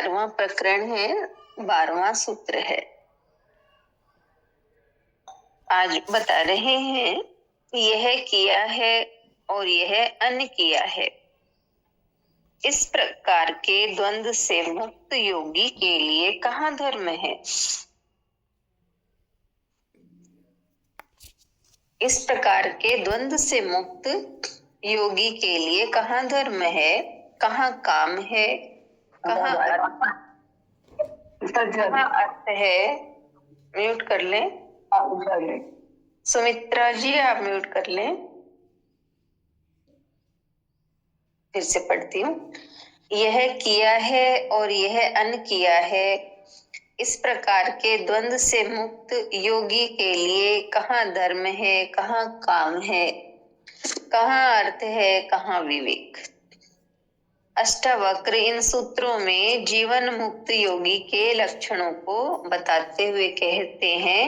12वां प्रकरण है, 12वां सूत्र है। आज बता रहे हैं यह किया है और यह अन किया है। इस प्रकार के द्वंद्व से मुक्त योगी के लिए कहाँ धर्म है? इस प्रकार के द्वंद्व से मुक्त योगी के लिए कहाँ धर्म है, कहाँ काम है, कहाँ अर्थ है? म्यूट कर लें। सुमित्रा जी आप म्यूट कर लें। फिर से पढ़ती हूँ। यह किया है और यह अन किया है। इस प्रकार के द्वंद्व से मुक्त योगी के लिए कहाँ धर्म है, कहाँ काम है, कहाँ अर्थ है, कहाँ विवेक। अष्टावक्र इन सूत्रों में जीवन मुक्त योगी के लक्षणों को बताते हुए कहते हैं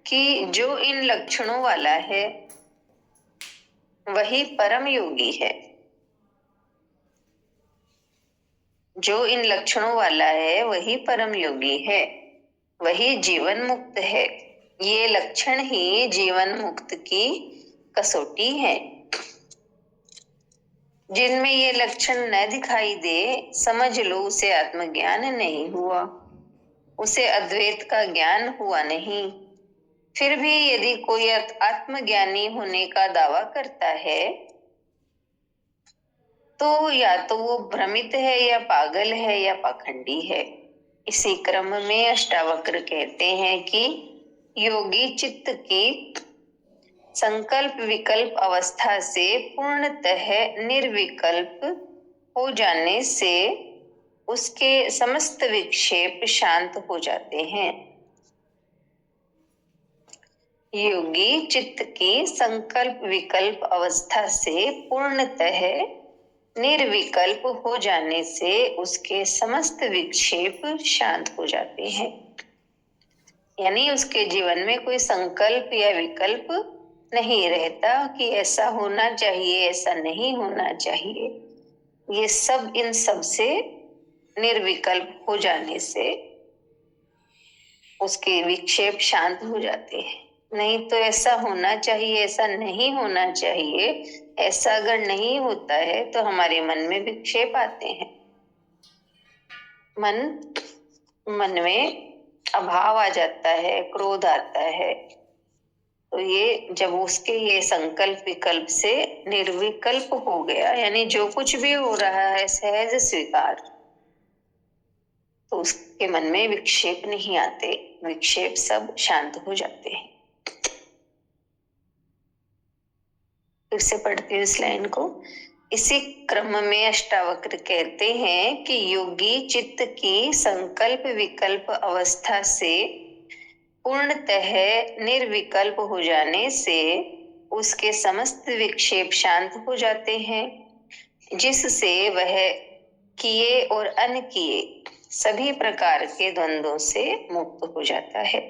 कि जो इन लक्षणों वाला है वही परम योगी है। जो इन लक्षणों वाला है वही परम योगी है, वही जीवन मुक्त है। ये लक्षण ही जीवन मुक्त की कसौटी है। जिनमें ये लक्षण न दिखाई दे, समझ लो उसे आत्मज्ञान नहीं हुआ, उसे अद्वैत का ज्ञान हुआ नहीं। फिर भी यदि कोई आत्मज्ञानी होने का दावा करता है तो या तो वो भ्रमित है या पागल है या पाखंडी है। इसी क्रम में अष्टावक्र कहते हैं कि योगी चित्त की संकल्प विकल्प अवस्था से पूर्णतः निर्विकल्प हो जाने से उसके समस्त विक्षेप शांत हो जाते हैं। योगी चित्त की संकल्प विकल्प अवस्था से पूर्णतः निर्विकल्प हो जाने से उसके समस्त विक्षेप शांत हो जाते हैं। यानी उसके जीवन में कोई संकल्प या विकल्प नहीं रहता कि ऐसा होना चाहिए, ऐसा नहीं होना चाहिए। ये सब इन सब से निर्विकल्प हो जाने से उसके विक्षेप शांत हो जाते हैं। नहीं तो ऐसा होना चाहिए, ऐसा नहीं होना चाहिए, ऐसा अगर नहीं होता है तो हमारे मन में विक्षेप आते हैं। मन में अभाव आ जाता है, क्रोध आता है। तो ये जब उसके ये संकल्प विकल्प से निर्विकल्प हो गया, यानी जो कुछ भी हो रहा है सहज स्वीकार, तो उसके मन में विक्षेप नहीं आते, विक्षेप सब शांत हो जाते हैं। फिर से पढ़ती हूँ इस लाइन को। इसी क्रम में अष्टावक्र कहते हैं कि योगी चित्त की संकल्प विकल्प अवस्था से पूर्णतः निर्विकल्प हो जाने से उसके समस्त विक्षेप शांत हो जाते हैं, जिससे वह किए और अन किए सभी प्रकार के द्वंद्वों से मुक्त हो जाता है।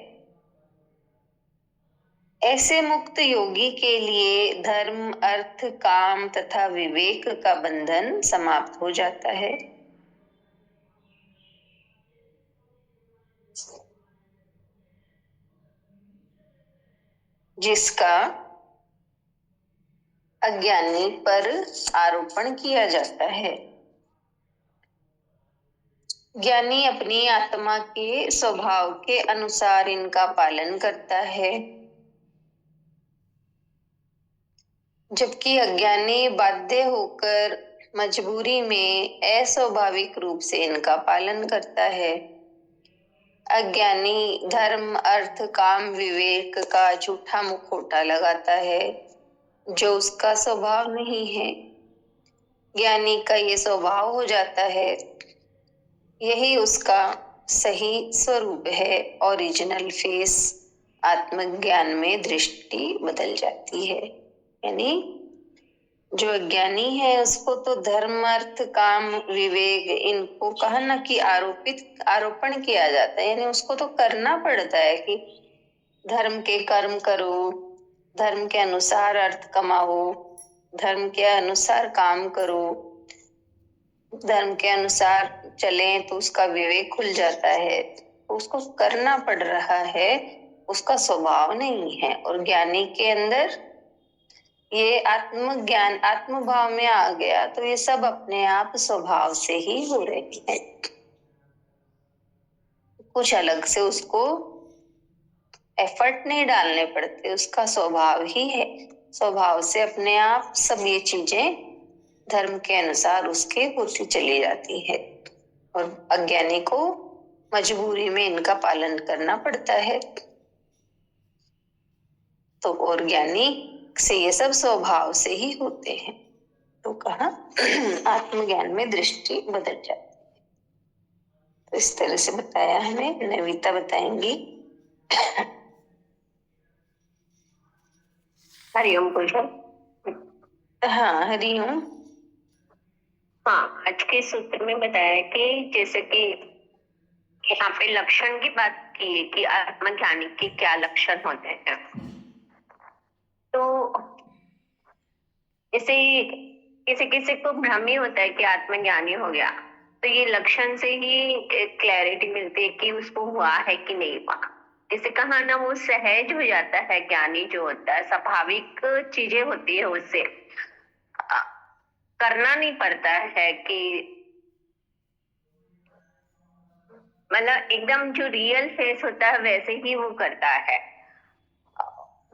ऐसे मुक्त योगी के लिए धर्म, अर्थ, काम तथा विवेक का बंधन समाप्त हो जाता है। जिसका अज्ञानी पर आरोपण किया जाता है। ज्ञानी अपनी आत्मा के स्वभाव के अनुसार इनका पालन करता है, जबकि अज्ञानी बाध्य होकर मजबूरी में अस्वाभाविक रूप से इनका पालन करता है। अज्ञानी धर्म, अर्थ, काम, विवेक का झूठा मुखौटा लगाता है जो उसका स्वभाव नहीं है। ज्ञानी का ये स्वभाव हो जाता है, यही उसका सही स्वरूप है, ओरिजिनल फेस। आत्मज्ञान में दृष्टि बदल जाती है। यानी जो अज्ञानी है उसको तो धर्म, अर्थ, काम, विवेक इनको कहा ना कि आरोपण किया जाता है। यानी उसको तो करना पड़ता है कि धर्म के कर्म करो, धर्म के अनुसार अर्थ कमाओ, धर्म के अनुसार काम करो, धर्म के अनुसार चलें तो उसका विवेक खुल जाता है, उसको करना पड़ रहा है, उसका स्वभाव नहीं है। और ज्ञानी के अंदर ये आत्मज्ञान आत्म भाव में आ गया तो ये सब अपने आप स्वभाव से ही हो रही है, कुछ अलग से उसको एफर्ट नहीं डालने पड़ते, उसका स्वभाव ही है। स्वभाव से अपने आप सब ये चीजें धर्म के अनुसार उसके होती चली जाती है और अज्ञानी को मजबूरी में इनका पालन करना पड़ता है। तो और ज्ञानी से ये सब स्वभाव से ही होते हैं। तो कहा आत्मज्ञान में दृष्टि बदल जाती है। तो इस तरह से बताया हमें, नविता बताएंगी। हरिओम पूजन। हाँ हरिओम। हाँ, आज के सूत्र में बताया कि जैसे कि यहाँ पे लक्षण की बात की है कि आत्मज्ञानी के क्या लक्षण होते हैं। तो जैसे किसी किसी को भ्रम ही होता है कि आत्मज्ञानी हो गया, तो ये लक्षण से ही क्लैरिटी मिलती है कि उसको हुआ है कि नहीं हुआ। जैसे कहा ना, वो सहज हो जाता है। ज्ञानी जो होता है, स्वाभाविक चीजें होती है, उससे करना नहीं पड़ता है कि मतलब एकदम जो रियल फेस होता है वैसे ही वो करता है।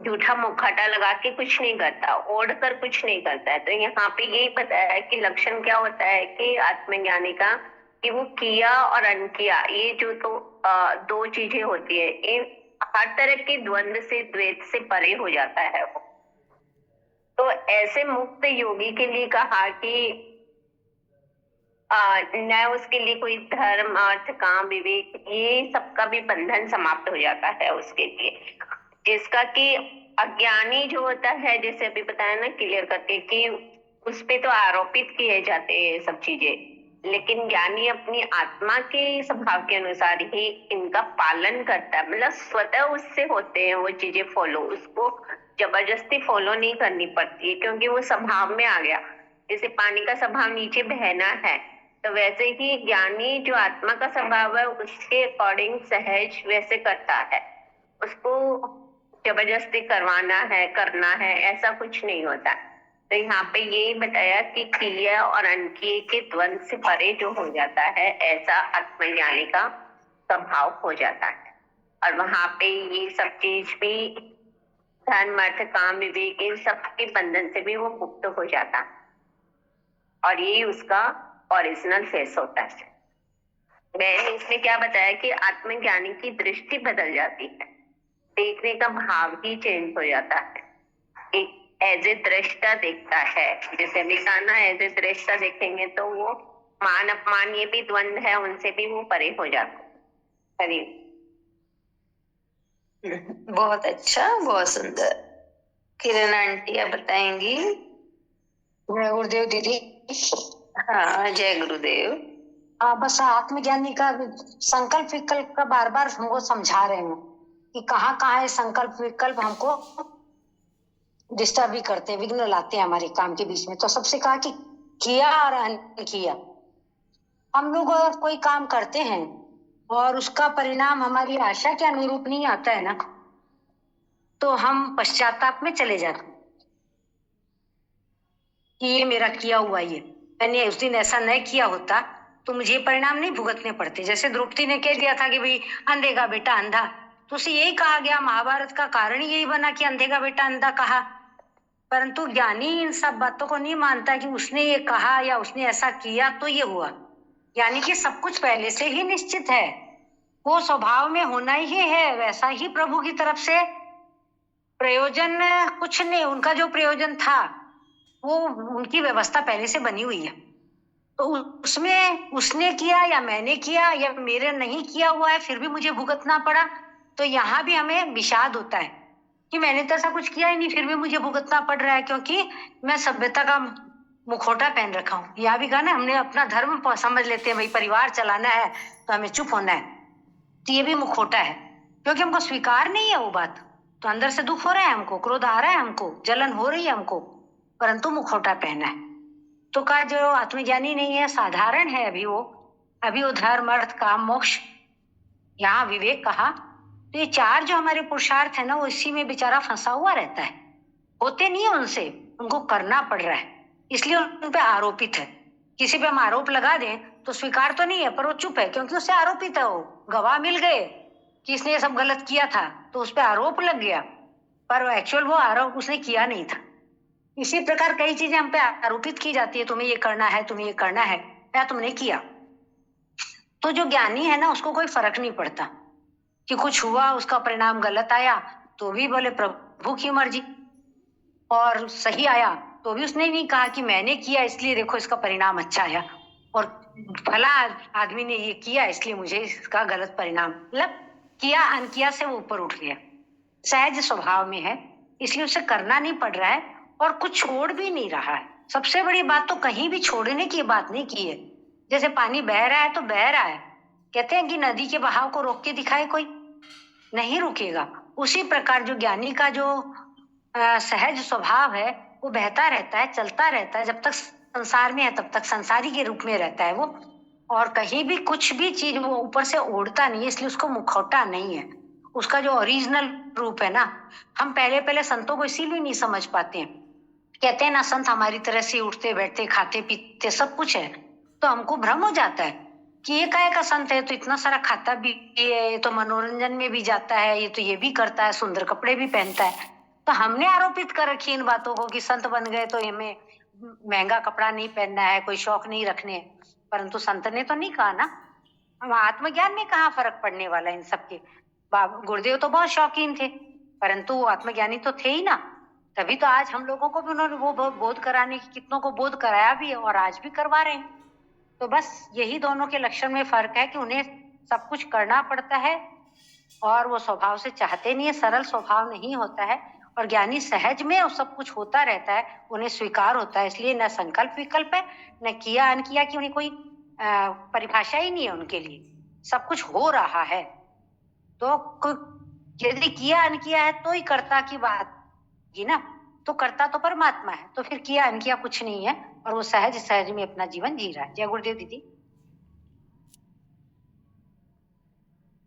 झूठा मुखौटा लगा के कुछ नहीं करता, ओढ़ कर कुछ नहीं करता है। तो यहाँ पे यही बताया है कि लक्षण क्या होता है कि आत्मज्ञानी का, कि वो किया और अनकिया, ये जो दो चीजें होती है, इन हर तरह के द्वंद से, द्वैत से परे हो जाता है वो। तो ऐसे मुक्त योगी के लिए कहा कि न उसके लिए कोई धर्म, अर्थ, काम, विवेक, ये सबका भी बंधन समाप्त हो जाता है उसके लिए। जिसका कि अज्ञानी जो होता है, जैसे अभी बताया ना क्लियर करके, कि उस पे तो आरोपित किए जाते हैं सब चीजें, लेकिन ज्ञानी अपनी आत्मा के स्वभाव के अनुसार ही इनका पालन करता है। मतलब स्वतः उससे होते हैं वो चीजें फॉलो, उसको जबरदस्ती फॉलो नहीं करनी पड़ती है, क्योंकि वो स्वभाव में आ गया। जैसे पानी का स्वभाव नीचे बहना है, तो वैसे ही ज्ञानी जो आत्मा का स्वभाव है उसके अकॉर्डिंग सहज वैसे करता है। उसको जबरदस्ती करवाना है, करना है, ऐसा कुछ नहीं होता। तो यहाँ पे यही बताया कि किया और अनकिए के द्वंद से परे जो हो जाता है, ऐसा आत्मज्ञानी का स्वभाव हो जाता है। और वहां पे ये सब चीज भी, धर्म, अर्थ, काम, विवेक, इन सब के बंधन से भी वो मुक्त हो जाता है। और यही उसका ओरिजिनल फेस होता है। मैंने इसमें क्या बताया कि आत्मज्ञानी की दृष्टि बदल जाती है, देखने का भाव ही चेंज हो जाता है। एक एज ए दृष्टा देखता है, जैसे अभी कहा ना, एज ए दृष्टा देखेंगे तो वो मान अपमान, ये भी द्वंद है, उनसे भी वो परे हो जाता है। बहुत अच्छा, बहुत सुंदर। किरण आंटी आप बताएंगी। जय गुरुदेव दीदी। हाँ जय गुरुदेव। बस आत्मज्ञानी का संकल्प विकल्प का बार बार हमको समझा रहे हैं कि कहाँ कहाँ है संकल्प विकल्प हमको डिस्टर्ब भी करते हैं, विघ्न लाते हैं हमारे काम के बीच में। तो सबसे कहा कि किया और अनकिया, हम लोग अगर कोई काम करते हैं और उसका परिणाम हमारी आशा के अनुरूप नहीं आता है ना, तो हम पश्चाताप में चले जाते हैं कि ये मेरा किया हुआ, ये मैंने उस दिन ऐसा नहीं किया होता तो मुझे परिणाम नहीं भुगतने पड़ते। जैसे द्रौपदी ने कह दिया था कि भाई अंधे का बेटा अंधा, तो उसे यही कहा गया, महाभारत का कारण यही बना कि अंधे का बेटा अंधा कहा। परंतु ज्ञानी इन सब बातों को नहीं मानता कि उसने ये कहा या उसने ऐसा किया तो ये हुआ। यानी कि सब कुछ पहले से ही निश्चित है, वो स्वभाव में होना ही है वैसा ही। प्रभु की तरफ से प्रयोजन कुछ नहीं, उनका जो प्रयोजन था वो उनकी व्यवस्था पहले से बनी हुई है। तो उसमें उसने किया या मैंने किया या मेरे नहीं किया हुआ है फिर भी मुझे भुगतना पड़ा, तो यहाँ भी हमें विषाद होता है कि मैंने तो ऐसा कुछ किया ही नहीं फिर भी मुझे भुगतना पड़ रहा है, क्योंकि मैं सभ्यता का मुखौटा पहन रखा हूँ। यह भी कहा ना, हमने अपना धर्म समझ लेते हैं, भाई परिवार चलाना है तो हमें चुप होना है, तो ये भी मुखौटा है, क्योंकि हमको स्वीकार नहीं है वो बात। तो अंदर से दुख हो रहा है हमको, क्रोध आ रहा है हमको, जलन हो रही है हमको, परंतु मुखौटा पहना है। तो कहा जो आत्मज्ञानी नहीं है, साधारण है अभी वो, अभी वो धर्म अर्थ काम मोक्ष, यहाँ विवेक कहा, तो ये चार जो हमारे पुरुषार्थ है ना, वो इसी में बेचारा फंसा हुआ रहता है, होते नहीं है उनसे, उनको करना पड़ रहा है, इसलिए उन पे आरोपित है। किसी पे हम आरोप लगा दें तो स्वीकार तो नहीं है, पर वो चुप है क्योंकि उससे आरोपित है, वो गवाह मिल गए कि इसने ये सब गलत किया था, तो उस पर आरोप लग गया, पर एक्चुअल वो आरोप उसने किया नहीं था। इसी प्रकार कई चीजें हम पे आरोपित की जाती है, तुम्हें ये करना है, तुम्हें ये करना है, या तुमने किया। तो जो ज्ञानी है ना, उसको कोई फर्क नहीं पड़ता कि कुछ हुआ, उसका परिणाम गलत आया तो भी बोले प्रभु की मर्जी, और सही आया तो भी उसने नहीं कहा कि मैंने किया इसलिए देखो इसका परिणाम अच्छा आया, और भला आदमी ने ये किया इसलिए मुझे इसका गलत परिणाम, मतलब किया अनकिया से वो ऊपर उठ गया, सहज स्वभाव में है, इसलिए उसे करना नहीं पड़ रहा है और कुछ छोड़ भी नहीं रहा है। सबसे बड़ी बात तो कहीं भी छोड़ने की बात नहीं की है। जैसे पानी बह रहा है तो बह रहा है, कहते हैं कि नदी के बहाव को रोक के दिखाए कोई, नहीं रुकेगा। उसी प्रकार जो ज्ञानी का जो सहज स्वभाव है वो बहता रहता है, चलता रहता है, जब तक संसार में है तब तक संसारी के रूप में रहता है वो, और कहीं भी कुछ भी चीज वो ऊपर से ओढ़ता नहीं है, इसलिए उसको मुखौटा नहीं है। उसका जो ओरिजिनल रूप है ना, हम पहले संतों को इसीलिए नहीं समझ पाते हैं। कहते हैं ना, संत हमारी तरह से उठते बैठते खाते पीते सब कुछ है, तो हमको भ्रम हो जाता है कि ये काहे का संत है, तो इतना सारा खाता भी है, ये तो मनोरंजन में भी जाता है, ये तो ये भी करता है, सुंदर कपड़े भी पहनता है। तो हमने आरोपित कर रखी इन बातों को कि संत बन गए तो हमें महंगा कपड़ा नहीं पहनना है, कोई शौक नहीं रखने, परंतु संत ने तो नहीं कहा ना। हम आत्मज्ञान में कहाँ फर्क पड़ने वाला इन सबके। गुरुदेव तो बहुत शौकीन थे, परंतु वो आत्मज्ञानी तो थे ही ना, तभी तो आज हम लोगों को भी उन्होंने वो बोध कराने की, कितनों को बोध कराया भी है और आज भी करवा रहे हैं। तो बस यही दोनों के लक्षण में फर्क है कि उन्हें सब कुछ करना पड़ता है और वो स्वभाव से चाहते नहीं है, सरल स्वभाव नहीं होता है, और ज्ञानी सहज में वो सब कुछ होता रहता है, उन्हें स्वीकार होता है, इसलिए न संकल्प विकल्प है, न किया अनकिया की उन्हें कोई परिभाषा ही नहीं है उनके लिए, सब कुछ हो रहा है। तो यदि किया अनकिया है तो ही कर्ता की बात की ना, तो कर्ता तो परमात्मा है, तो फिर किया अनकिया कुछ नहीं है, और वो सहज सहज में अपना जीवन जी रहा है। जय गुरुदेव दीदी।